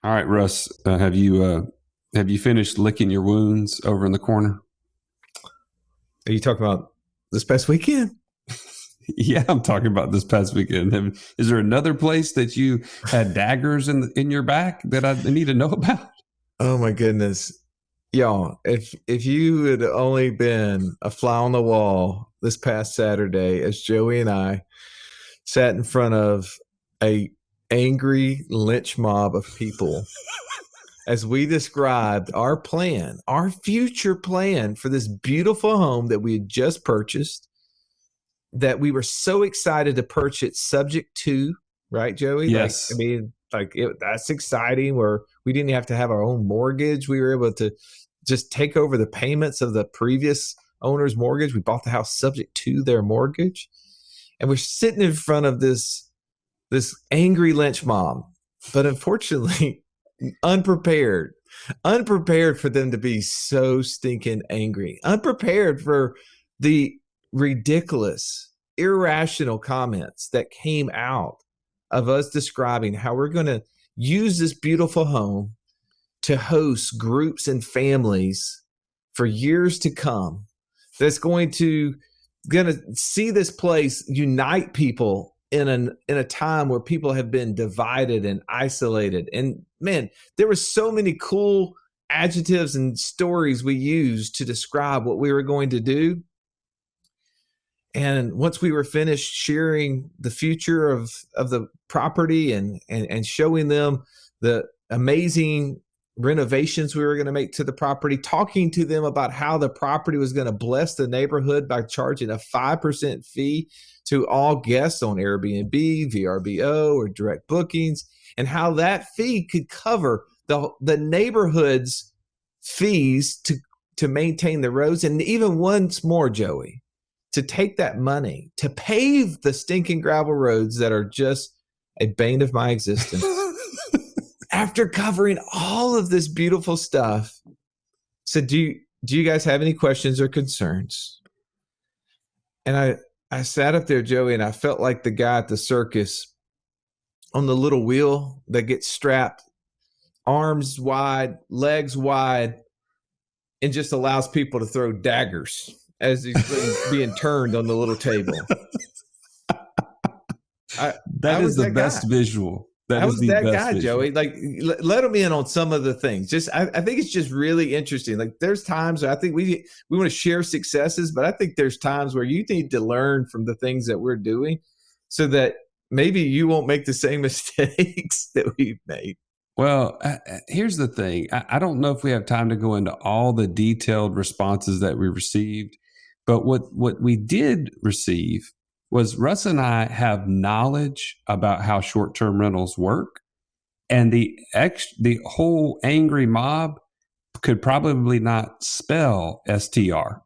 All right, Russ, have you finished licking your wounds over in the corner? Are you talking about this past weekend? Yeah, I'm talking about this past weekend. Is there another place that you had daggers in your back that I need to know about? Oh my goodness. Y'all, if you had only been a fly on the wall this past Saturday as Joey and I sat in front of a angry lynch mob of people as we described our plan, our future plan for this beautiful home that we had just purchased, that we were so excited to purchase subject to, right, Joey? Yes. That's exciting where we didn't have to have our own mortgage. We were able to just take over the payments of the previous owner's mortgage. We bought the house subject to their mortgage. And we're sitting in front of this angry lynch mob, but unfortunately unprepared for them to be so stinking angry, unprepared for the ridiculous, irrational comments that came out of us describing how we're going to use this beautiful home to host groups and families for years to come. That's going to see this place unite people in a time where people have been divided and isolated. And man, there were so many cool adjectives and stories we used to describe what we were going to do. And once we were finished sharing the future of the property and showing them the amazing renovations we were going to make to the property, talking to them about how the property was going to bless the neighborhood by charging a 5% fee to all guests on Airbnb, VRBO, or direct bookings, and how that fee could cover the neighborhood's fees to maintain the roads. And even once more, Joey, to take that money to pave the stinking gravel roads that are just a bane of my existence. After covering all of this beautiful stuff, so do you guys have any questions or concerns? And I sat up there, Joey, and I felt like the guy at the circus on the little wheel that gets strapped, arms wide, legs wide, and just allows people to throw daggers as he's being turned on the little table. That is the best visual. I was that guy, Joey. Like, let him in on some of the things. I think it's just really interesting. Like, there's times I think we want to share successes, but I think there's times where you need to learn from the things that we're doing so that maybe you won't make the same mistakes that we've made. Well, here's the thing. I don't know if we have time to go into all the detailed responses that we received, but what we did receive was Russ and I have knowledge about how short-term rentals work, and the whole angry mob could probably not spell STR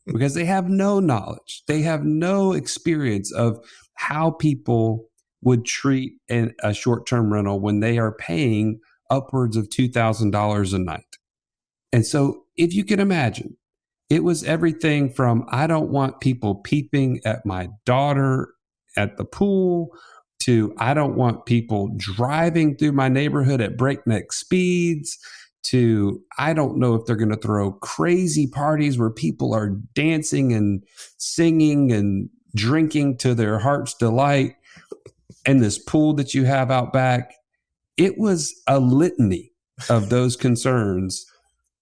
because they have no knowledge. They have no experience of how people would treat a short-term rental when they are paying upwards of $2,000 a night. And so if you can imagine, it was everything from I don't want people peeping at my daughter at the pool to I don't want people driving through my neighborhood at breakneck speeds to I don't know if they're going to throw crazy parties where people are dancing and singing and drinking to their heart's delight and this pool that you have out back. It was a litany of those concerns.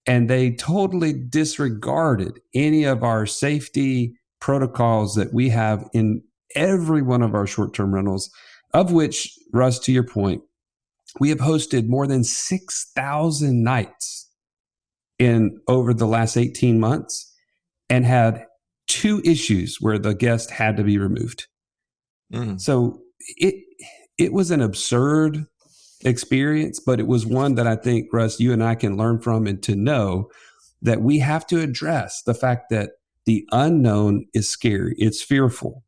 And they totally disregarded any of our safety protocols that we have in every one of our short-term rentals, of which, Russ, to your point, we have hosted more than 6,000 nights in over the last 18 months and had 2 issues where the guest had to be removed. So it was an absurd experience, but it was one that I think, Russ, you and I can learn from, and to know that we have to address the fact that the unknown is scary. It's fearful.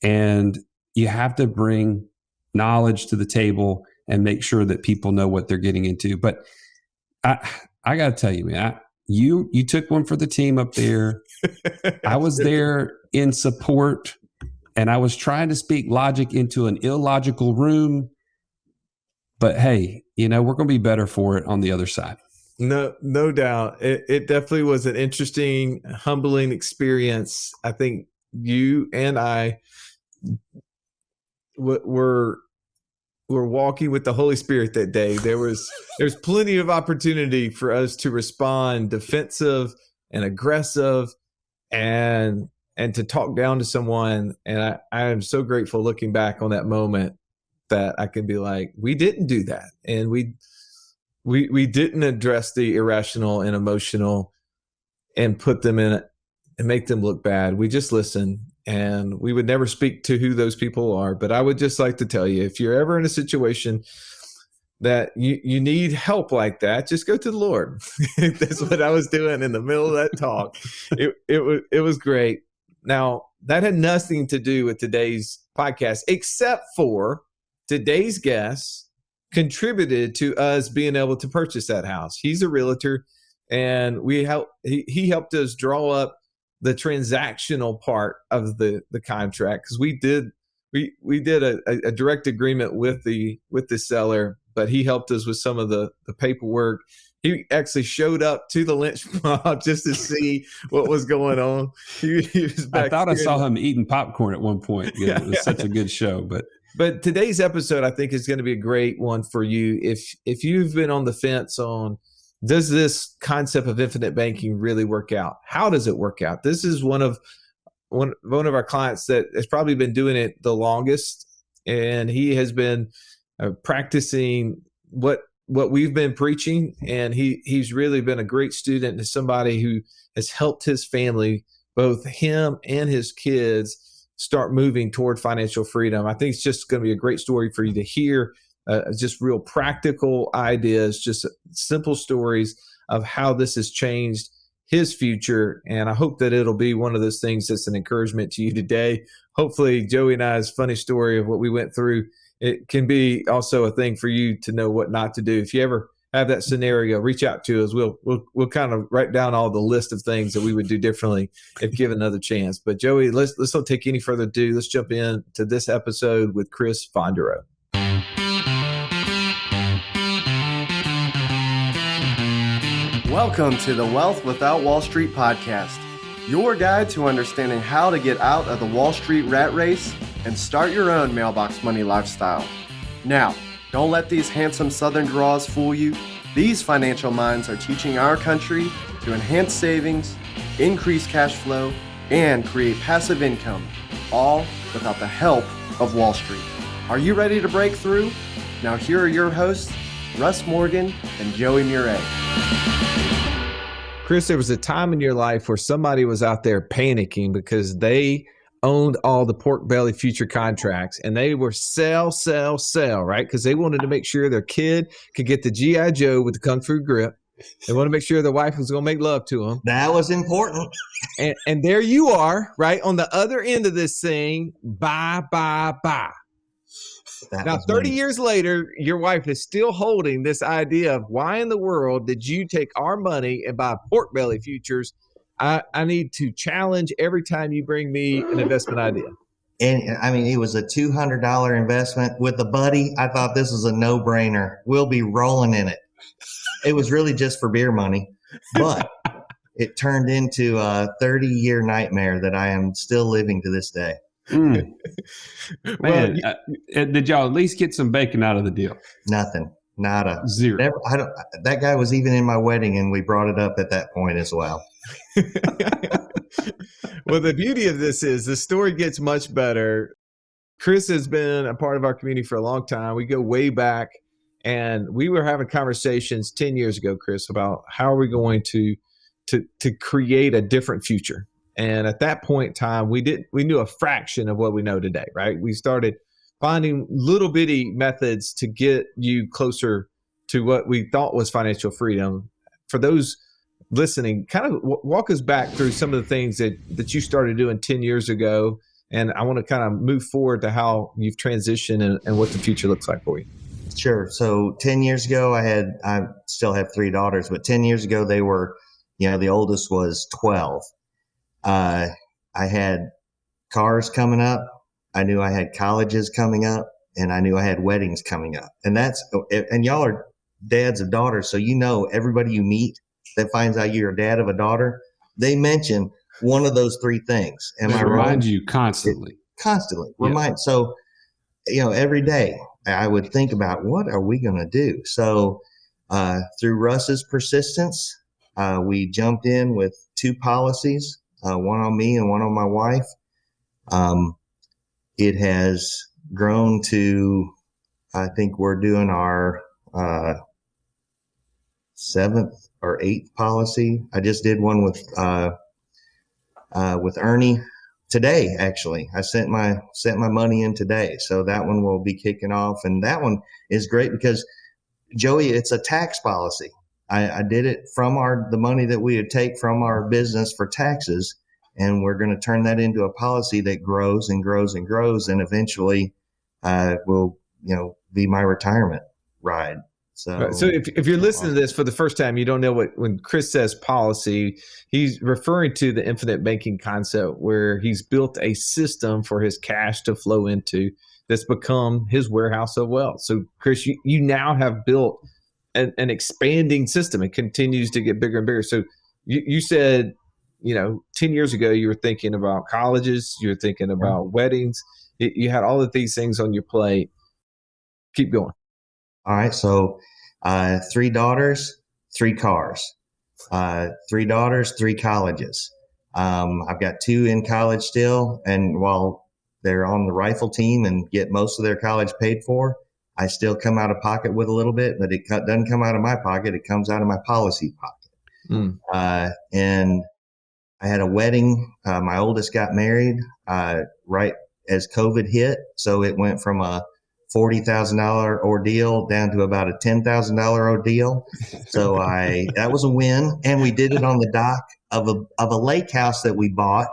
And you have to bring knowledge to the table and make sure that people know what they're getting into. But I got to tell you, man, you took one for the team up there. I was there in support, and I was trying to speak logic into an illogical room. But hey, we're going to be better for it on the other side. No doubt. It definitely was an interesting, humbling experience. I think you and I were walking with the Holy Spirit that day. There's plenty of opportunity for us to respond defensive and aggressive and to talk down to someone. And I am so grateful looking back on that moment that I can be like, we didn't do that. And we didn't address the irrational and emotional and put them in it and make them look bad. We just listened, and we would never speak to who those people are. But I would just like to tell you, if you're ever in a situation that you need help like that, just go to the Lord. That's what I was doing in the middle of that talk. It was great. Now, that had nothing to do with today's podcast, except for today's guest contributed to us being able to purchase that house. He's a realtor, and he helped us draw up the transactional part of the contract, because we did a direct agreement with the seller, but he helped us with some of the paperwork. He actually showed up to the lynch mob just to see what was going on. He was back. I thought I saw him eating popcorn at one point. It was such a good show. But today's episode, I think, is going to be a great one for you. If you've been on the fence on, does this concept of infinite banking really work out? How does it work out? This is one of our clients that has probably been doing it the longest, and he has been practicing what we've been preaching, and he's really been a great student and somebody who has helped his family, both him and his kids, start moving toward financial freedom. I think it's just going to be a great story for you to hear. Just real practical ideas, just simple stories of how this has changed his future. And I hope that it'll be one of those things that's an encouragement to you today. Hopefully, Joey and I's funny story of what we went through, it can be also a thing for you to know what not to do. If you ever have that scenario, reach out to us. We'll kind of write down all the list of things that we would do differently if given another chance. But Joey, let's not take any further ado. Let's jump in to this episode with Chris Vonderau. Welcome to the Wealth Without Wall Street podcast, your guide to understanding how to get out of the Wall Street rat race and start your own mailbox money lifestyle. Now, don't let these handsome Southern draws fool you. These financial minds are teaching our country to enhance savings, increase cash flow, and create passive income, all without the help of Wall Street. Are you ready to break through? Now here are your hosts, Russ Morgan and Joey Murray. Chris, there was a time in your life where somebody was out there panicking because they owned all the pork belly future contracts, and they were sell, right? Because they wanted to make sure their kid could get the G.I. Joe with the Kung Fu grip. They want to make sure their wife was going to make love to them. That was important. And there you are, right? On the other end of this thing, buy. Now, 30 years later, your wife is still holding this idea of, why in the world did you take our money and buy pork belly futures? I need to challenge every time you bring me an investment idea. And I mean, it was a $200 investment with a buddy. I thought this was a no-brainer. We'll be rolling in it. It was really just for beer money, but it turned into a 30-year nightmare that I am still living to this day. Man, did y'all at least get some bacon out of the deal? Nothing. Nada. Zero. Never, that guy was even in my wedding, and we brought it up at that point as well. Well, the beauty of this is the story gets much better. Chris has been a part of our community for a long time. We go way back, and we were having conversations 10 years ago, Chris, about how are we going to create a different future. And at that point in time, we knew a fraction of what we know today, right? We started finding little bitty methods to get you closer to what we thought was financial freedom. For those listening, kind of walk us back through some of the things that you started doing 10 years ago. And I want to kind of move forward to how you've transitioned and what the future looks like for you. Sure. So 10 years ago, I still have 3 daughters, but 10 years ago, they were, the oldest was 12. I had cars coming up. I knew I had colleges coming up, and I knew I had weddings coming up. And y'all are dads of daughters, so everybody you meet that finds out you're a dad of a daughter, they mention one of those three things. Am I wrong? Remind you constantly. Constantly. Yeah. Remind. So, every day I would think about, what are we going to do? So through Russ's persistence, we jumped in with 2 policies, one on me and one on my wife. It has grown to, I think we're doing our 7th or 8th policy. I just did one with Ernie today. Actually, I sent my money in today, so that one will be kicking off, and that one is great because, Joey, it's a tax policy. I did it from the money that we would take from our business for taxes, and we're going to turn that into a policy that grows and grows and grows, and eventually will be my retirement ride. So if you're listening to this for the first time, you don't know when Chris says policy, he's referring to the infinite banking concept, where he's built a system for his cash to flow into that's become his warehouse of wealth. So, Chris, you now have built an expanding system. It continues to get bigger and bigger. So you said, 10 years ago, you were thinking about colleges, you were thinking about weddings. You had all of these things on your plate. Keep going. All right. So 3 daughters, 3 cars, 3 daughters, 3 colleges. I've got 2 in college still. And while they're on the rifle team and get most of their college paid for, I still come out of pocket with a little bit, but it doesn't come out of my pocket. It comes out of my policy pocket. And I had a wedding. My oldest got married right as COVID hit. So it went from a $40,000 ordeal down to about a $10,000 ordeal. So that was a win. And we did it on the dock of a lake house that we bought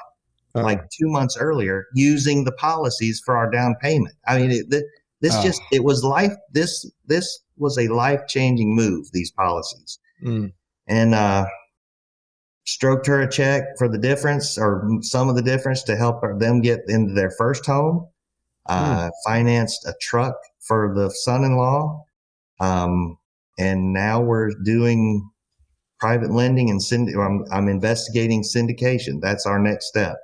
like 2 months earlier, using the policies for our down payment. I mean, it was life. This was a life-changing move, these policies. And stroked her a check for the difference, or some of the difference, to help them get into their first home. Financed a truck for the son-in-law. And now we're doing private lending and I'm investigating syndication. That's our next step.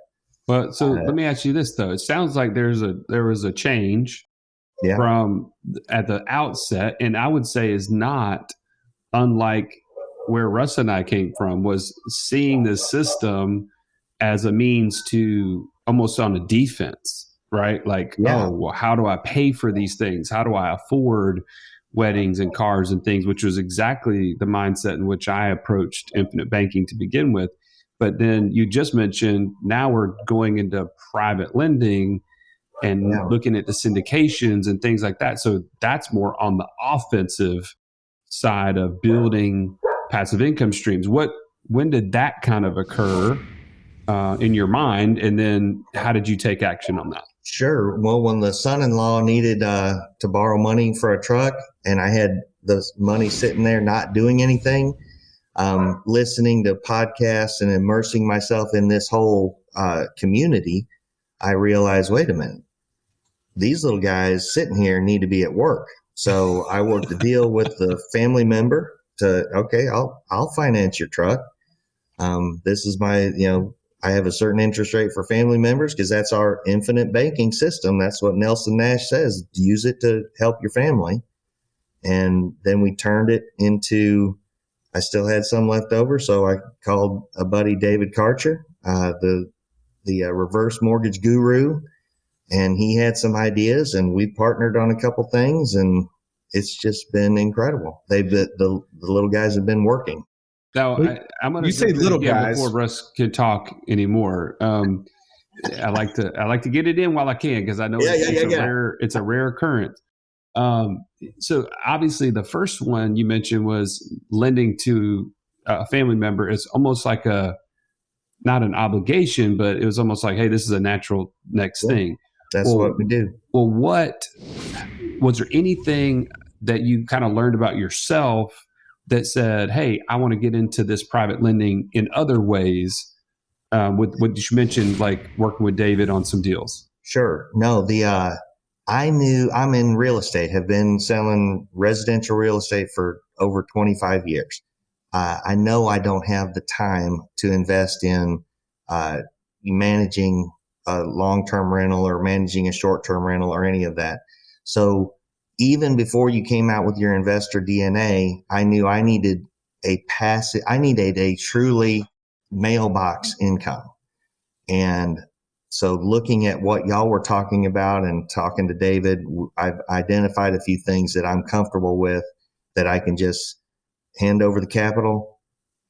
Well, so let me ask you this, though. It sounds like there was a change from at the outset, and I would say is not unlike where Russ and I came from, was seeing the system as a means to almost on a defense, right? Like, well, how do I pay for these things? How do I afford weddings and cars and things, which was exactly the mindset in which I approached infinite banking to begin with. But then you just mentioned, now we're going into private lending and looking at the syndications and things like that. So that's more on the offensive side of building passive income streams. When did that kind of occur in your mind? And then how did you take action on that? Sure. Well, when the son-in-law needed to borrow money for a truck, and I had the money sitting there not doing anything, listening to podcasts and immersing myself in this whole community, I realized, wait a minute, these little guys sitting here need to be at work. So I worked a deal with the family member to, okay, I'll finance your truck. This is my, I have a certain interest rate for family members because that's our infinite banking system. That's what Nelson Nash says. Use it to help your family. And then we turned it into, I still had some left over. So I called a buddy, David Karcher, the reverse mortgage guru, and he had some ideas, and we partnered on a couple things, and it's just been incredible. The little guys have been working. Now, I'm going to say little guys before Russ can talk anymore. I like to get it in while I can, because I know it's a rare occurrence. So obviously, the first one you mentioned was lending to a family member. It's almost like not an obligation, but it was almost like, hey, this is a natural next thing. That's what we do. Well, was there anything that you kind of learned about yourself that said, hey, I want to get into this private lending in other ways, with what you mentioned, like working with David on some deals? Sure. No, I knew I'm in real estate, have been selling residential real estate for over 25 years. I know I don't have the time to invest in managing a long-term rental or managing a short-term rental or any of that. So even before you came out with your investor DNA, I knew I needed I needed a truly mailbox income. And so looking at what y'all were talking about and talking to David, I've identified a few things that I'm comfortable with that I can just hand over the capital,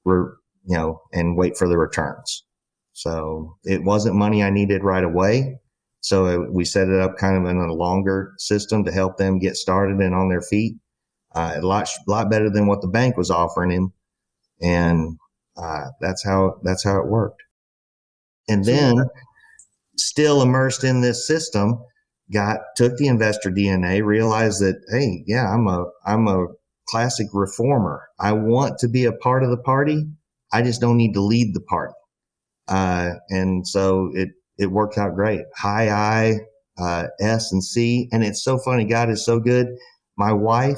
and wait for the returns. So it wasn't money I needed right away. So we set it up kind of in a longer system to help them get started and on their feet. A lot better than what the bank was offering him. And that's how it worked. And then still immersed in this system, took the investor DNA, realized that, hey, yeah, I'm a classic reformer. I want to be a part of the party. I just don't need to lead the party. And so it worked out great. High I, S and C. And it's so funny. God is so good. My wife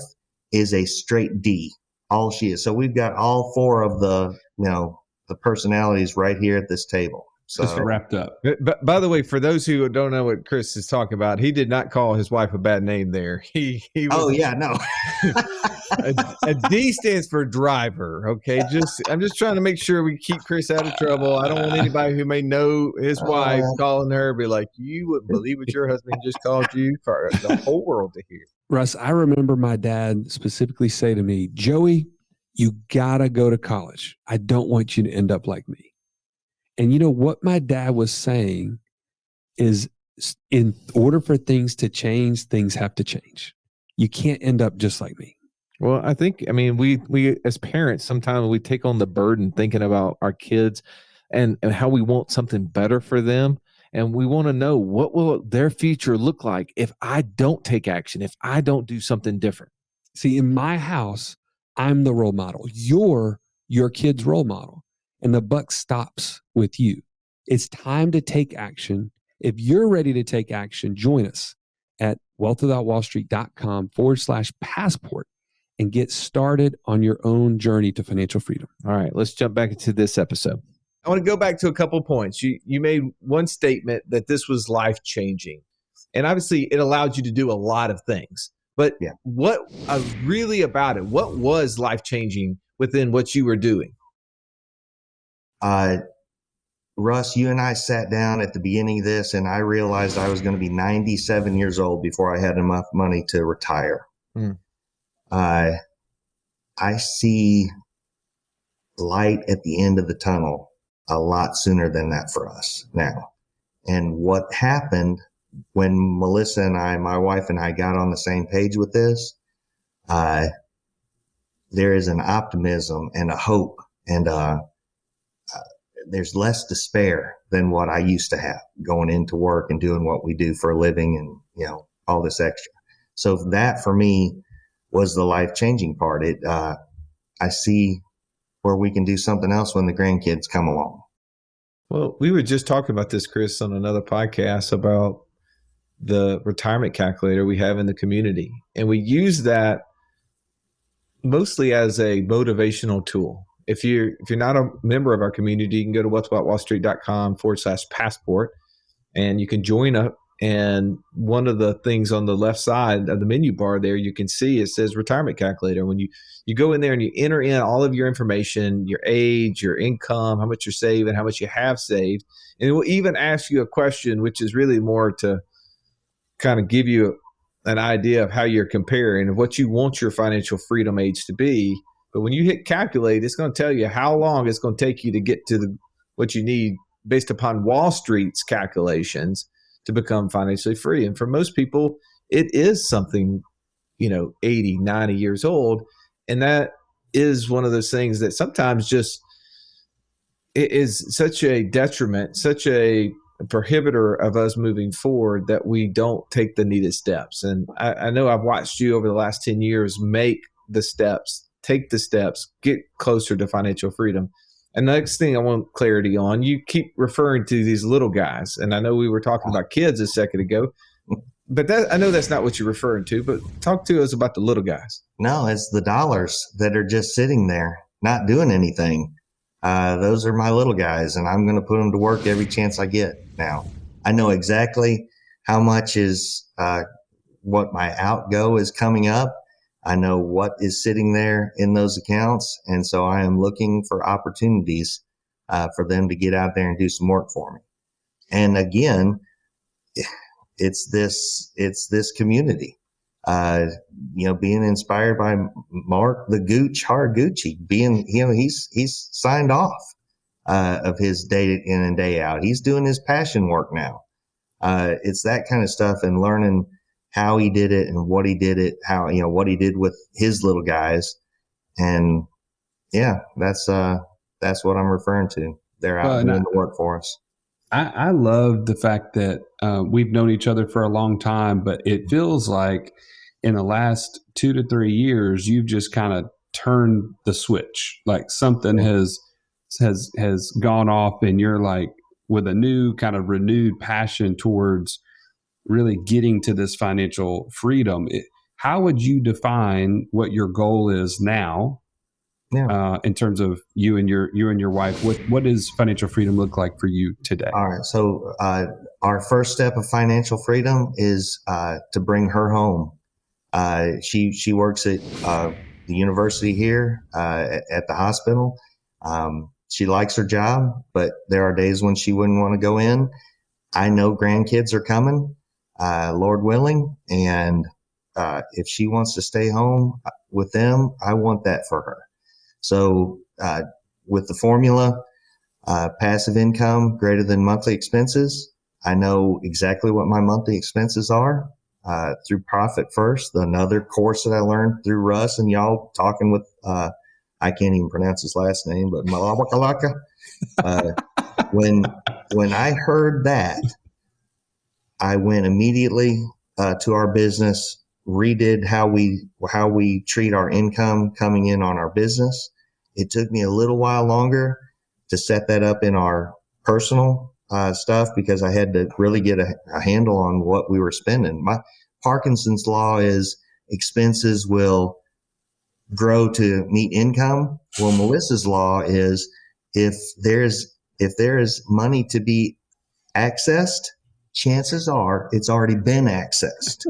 is a straight D, all she is. So we've got all four of the personalities right here at this table. So Just wrapped up. But by the way, for those who don't know what Chris is talking about, he did not call his wife a bad name there. He was, oh yeah, no. a D stands for driver. Okay. I'm just trying to make sure we keep Chris out of trouble. I don't want anybody who may know his wife calling her be like, you wouldn't believe what your husband just called you for the whole world to hear. Russ, I remember my dad specifically say to me, Joey, you gotta go to college. I don't want you to end up like me. And you know what my dad was saying is, in order for things to change, things have to change. You can't end up just like me. Well, I mean, we as parents, sometimes we take on the burden thinking about our kids and how we want something better for them. And we want to know, what will their future look like if I don't take action, if I don't do something different? See, in my house, I'm the role model. You're your kid's role model. And the buck stops with you. It's time to take action. If you're ready to take action, join us at wealthwithoutwallstreet.com/passport and get started on your own journey to financial freedom. All right, let's jump back into this episode. I want to go back to a couple of points. You made one statement that this was life-changing. And obviously, it allowed you to do a lot of things. But what really about it? What was life-changing within what you were doing? Russ, you and I sat down at the beginning of this, and I realized I was going to be 97 years old before I had enough money to retire. I see light at the end of the tunnel a lot sooner than that for us now. And what happened when Melissa and I, my wife and I, got on the same page with this, there is an optimism and a hope, and there's less despair than what I used to have going into work and doing what we do for a living and, all this extra. So that for me was the life-changing part. I see where we can do something else when the grandkids come along. Well, we were just talking about this, Chris, on another podcast about the retirement calculator we have in the community. And we use that mostly as a motivational tool. If you're not a member of our community, you can go to wealthwithoutwallstreet.com/passport and you can join up. And one of the things on the left side of the menu bar there, you can see it says retirement calculator. When you go in there and you enter in all of your information, your age, your income, how much you're saving, how much you have saved. And it will even ask you a question, which is really more to kind of give you an idea of how you're comparing and what you want your financial freedom age to be. But when you hit calculate, it's going to tell you how long it's going to take you to get to what you need based upon Wall Street's calculations to become financially free. And for most people, it is something, 80, 90 years old. And that is one of those things that sometimes just it is such a detriment, such a prohibitor of us moving forward that we don't take the needed steps. And I know I've watched you over the last 10 years make the steps, take the steps, get closer to financial freedom. And the next thing I want clarity on, you keep referring to these little guys. And I know we were talking about kids a second ago. But I know that's not what you're referring to, but talk to us about the little guys. No, it's the dollars that are just sitting there, not doing anything. Those are my little guys, and I'm going to put them to work every chance I get now. I know exactly how much is what my outgo is coming up. I know what is sitting there in those accounts. And so I am looking for opportunities for them to get out there and do some work for me. And again, it's this community, being inspired by Mark, the Gooch Haraguchi, he's signed off of his day in and day out. He's doing his passion work now. It's that kind of stuff, and learning how he did it and what he did it, what he did with his little guys. And yeah, that's what I'm referring to. They're out doing the work for us. I love the fact that we've known each other for a long time, but it feels like in the last 2 to 3 years, you've just kind of turned the switch. Like something has gone off, and you're like with a new kind of renewed passion towards really getting to this financial freedom. How would you define what your goal is now? Yeah. In terms of you and your wife, what does financial freedom look like for you today? All right. So our first step of financial freedom is to bring her home. She works at the university here at the hospital. She likes her job, but there are days when she wouldn't want to go in. I know grandkids are coming, Lord willing, and if she wants to stay home with them, I want that for her. So with the formula, passive income greater than monthly expenses, I know exactly what my monthly expenses are through Profit First, another course that I learned through Russ and y'all talking with, I can't even pronounce his last name, but Michalowicz. When I heard that, I went immediately to our business, redid how we treat our income coming in on our business. It took me a little while longer to set that up in our personal stuff because I had to really get a handle on what we were spending. My Parkinson's law is expenses will grow to meet income. Well, Melissa's law is if there is money to be accessed, chances are it's already been accessed.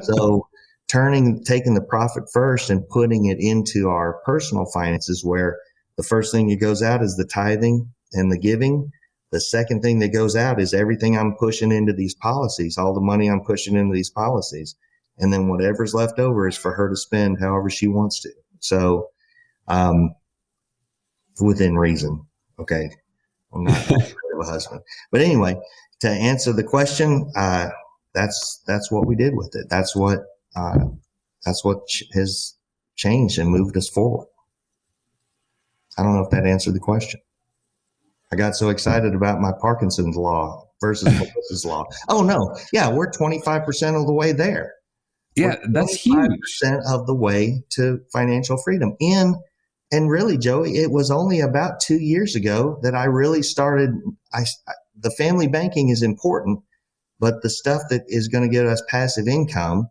So taking the Profit First and putting it into our personal finances, where the first thing that goes out is the tithing and the giving. The second thing that goes out is everything I'm pushing into these policies, all the money I'm pushing into these policies. And then whatever's left over is for her to spend however she wants to. So, within reason. Okay. I'm not that great of a husband, but anyway, to answer the question, that's what we did with it. That's what has changed and moved us forward. I don't know if that answered the question. I got so excited about my Parkinson's law versus Melissa's law. Oh no. Yeah. We're 25% of the way there. Yeah. That's huge. 25% of the way to financial freedom. And really, Joey, it was only about 2 years ago that I really started. The family banking is important, but the stuff that is going to get us passive income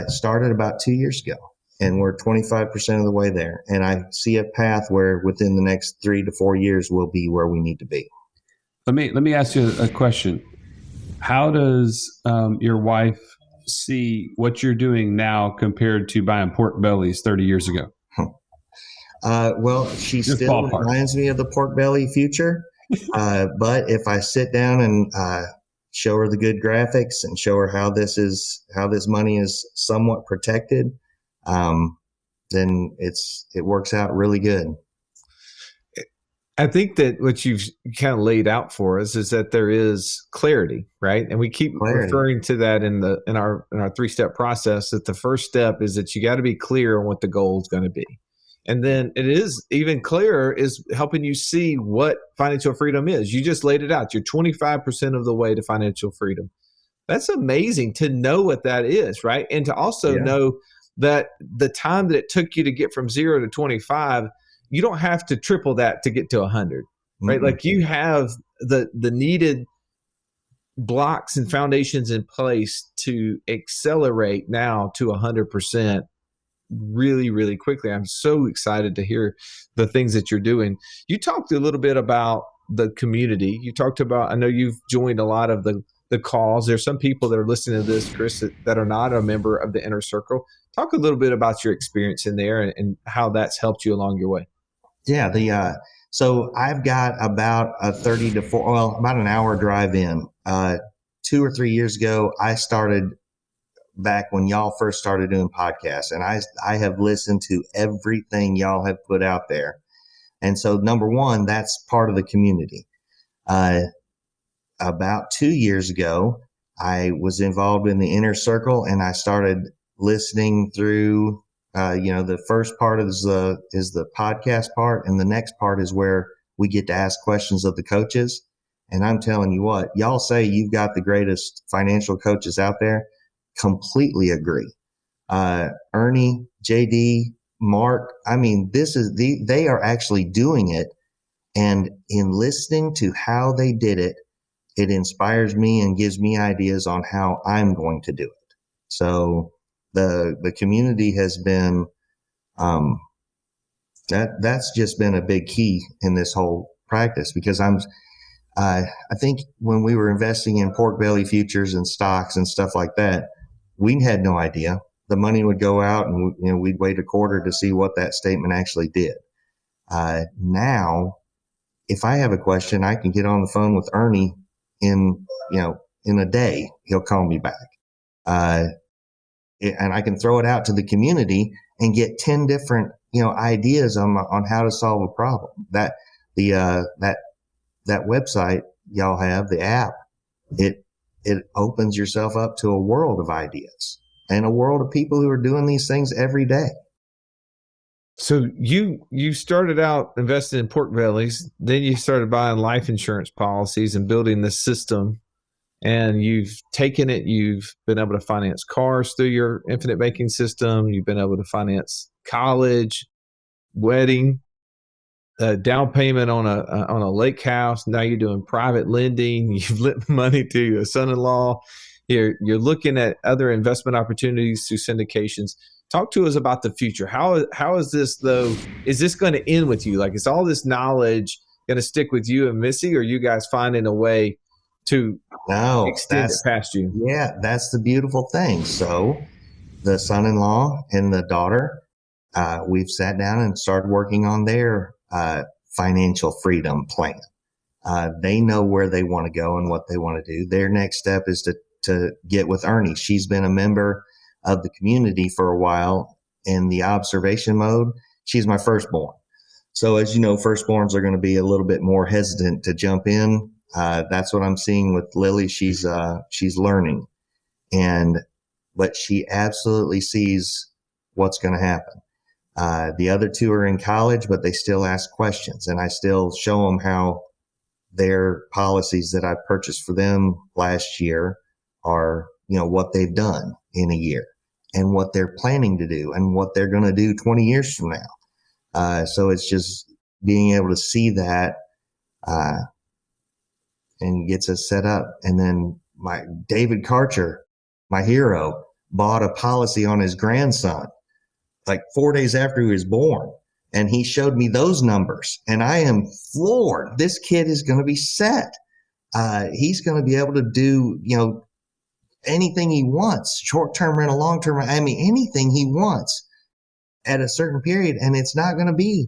started about 2 years ago, and we're 25% of the way there. And I see a path where within the next 3 to 4 years we'll be where we need to be. Let me ask you a question. How does your wife see what you're doing now compared to buying pork bellies 30 years ago? Well, she still reminds me of the pork belly future. But if I sit down and show her the good graphics and show her how this money is somewhat protected, then it works out really good. I think that what you've kind of laid out for us is that there is clarity, right? And we keep referring to that in our 3-step process, that the first step is that you got to be clear on what the goal is going to be. And then it is even clearer is helping you see what financial freedom is. You just laid it out. You're 25% of the way to financial freedom. That's amazing to know what that is, right? And to also know that the time that it took you to get from 0 to 25, you don't have to triple that to get to 100, right? Mm-hmm. Like you have the needed blocks and foundations in place to accelerate now to 100% really, really quickly. I'm so excited to hear the things that you're doing. You talked a little bit about the community. You talked about, I know you've joined a lot of the calls. There's some people that are listening to this, Chris, that are not a member of the Inner Circle. Talk a little bit about your experience in there and how that's helped you along your way. Yeah, so I've got about a 30 to 4, well, about an hour drive in. 2 or 3 years ago, I started back when y'all first started doing podcasts, and I have listened to everything y'all have put out there. And so number one, that's part of the community. About 2 years ago, I was involved in the Inner Circle, and I started listening through, the first part is the podcast part, and the next part is where we get to ask questions of the coaches. And I'm telling you what, y'all say you've got the greatest financial coaches out there. Completely agree. Ernie, JD, Mark, I mean, they are actually doing it. And in listening to how they did it, it inspires me and gives me ideas on how I'm going to do it. So the community has been, that's just been a big key in this whole practice, because I think when we were investing in pork belly futures and stocks and stuff like that, we had no idea. The money would go out and we'd wait a quarter to see what that statement actually did. Now, if I have a question, I can get on the phone with Ernie in a day. He'll call me back. And I can throw it out to the community and get 10 different, ideas on how to solve a problem. That website y'all have, the app, it opens yourself up to a world of ideas and a world of people who are doing these things every day. So you started out investing in pork bellies, then you started buying life insurance policies and building this system, and you've taken it, you've been able to finance cars through your infinite banking system, you've been able to finance college, wedding, down payment on a lake house. Now you're doing private lending. You've lent money to a son-in-law. You're looking at other investment opportunities through syndications. Talk to us about the future. How is this, though? Is this going to end with you? Like, is all this knowledge going to stick with you and Missy, or are you guys finding a way to extend it past you? Yeah, that's the beautiful thing. So the son-in-law and the daughter, we've sat down and started working on their financial freedom plan. They know where they want to go and what they want to do. Their next step is to get with Ernie. She's been a member of the community for a while in the observation mode. She's my firstborn. So as you know, firstborns are going to be a little bit more hesitant to jump in. That's what I'm seeing with Lily. She's learning, but she absolutely sees what's going to happen. The other two are in college, but they still ask questions, and I still show them how their policies that I purchased for them last year are, what they've done in a year and what they're planning to do and what they're going to do 20 years from now. So it's just being able to see that, and gets us set up. And then my David Karcher, my hero, bought a policy on his grandson like 4 days after he was born. And he showed me those numbers, and I am floored. This kid is going to be set. He's going to be able to do, anything he wants, short-term rental, long-term, anything he wants at a certain period. And it's not going to be,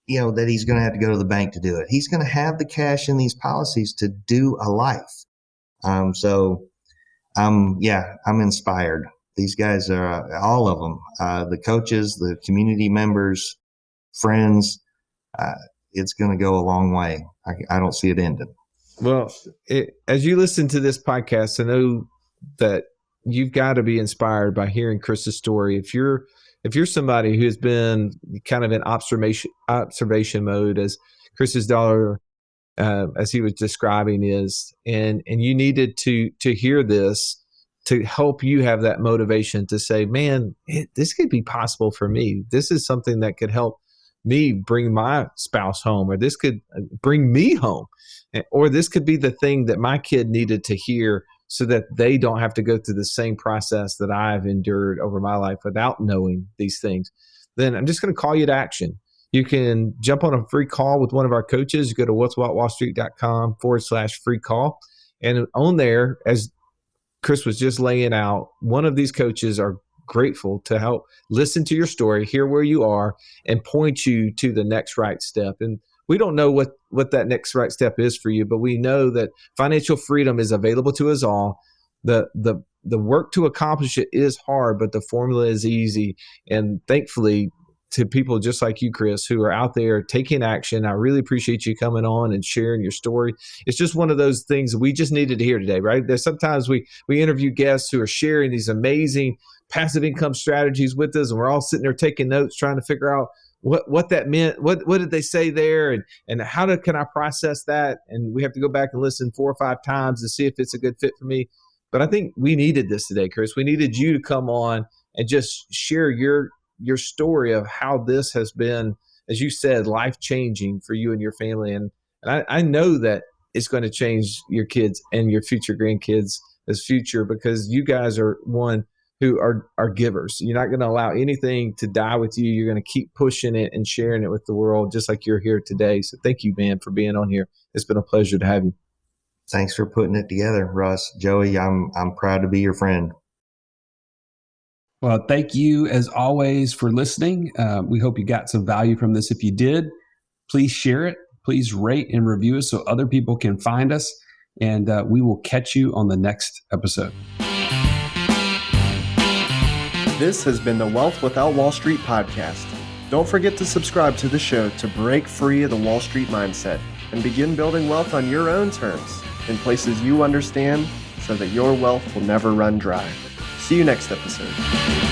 that he's going to have to go to the bank to do it. He's going to have the cash in these policies to do a life. I'm inspired. These guys are all of them, the coaches, the community members, friends. It's going to go a long way. I don't see it ending. Well, as you listen to this podcast, I know that you've got to be inspired by hearing Chris's story. If you're somebody who has been kind of in observation mode, as Chris's daughter, as he was describing, is, and you needed to hear this to help you have that motivation to say, man, this could be possible for me. This is something that could help me bring my spouse home, or this could bring me home, or this could be the thing that my kid needed to hear so that they don't have to go through the same process that I've endured over my life without knowing these things. Then I'm just going to call you to action. You can jump on a free call with one of our coaches. Go to what'swhatwallstreet.com/free call. And on there, as Chris was just laying out, one of these coaches are grateful to help listen to your story, hear where you are, and point you to the next right step. And we don't know what that next right step is for you, but we know that financial freedom is available to us all. The work to accomplish it is hard, but the formula is easy. And thankfully, to people just like you, Chris, who are out there taking action, I really appreciate you coming on and sharing your story. It's just one of those things we just needed to hear today, right? There's sometimes we interview guests who are sharing these amazing passive income strategies with us, and we're all sitting there taking notes, trying to figure out what that meant. What did they say there? And how can I process that? And we have to go back and listen 4 or 5 times to see if it's a good fit for me. But I think we needed this today, Chris. We needed you to come on and just share your story of how this has been, as you said, life-changing for you and your family. And I know that it's going to change your kids and your future grandkids' future, because you guys are one who are givers. You're not going to allow anything to die with you. You're going to keep pushing it and sharing it with the world, just like you're here today. So thank you, man, for being on here. It's been a pleasure to have you. Thanks for putting it together, Russ. Joey, I'm proud to be your friend. Well, thank you as always for listening. We hope you got some value from this. If you did, please share it. Please rate and review us so other people can find us. And we will catch you on the next episode. This has been the Wealth Without Wall Street podcast. Don't forget to subscribe to the show to break free of the Wall Street mindset and begin building wealth on your own terms in places you understand, so that your wealth will never run dry. See you next episode.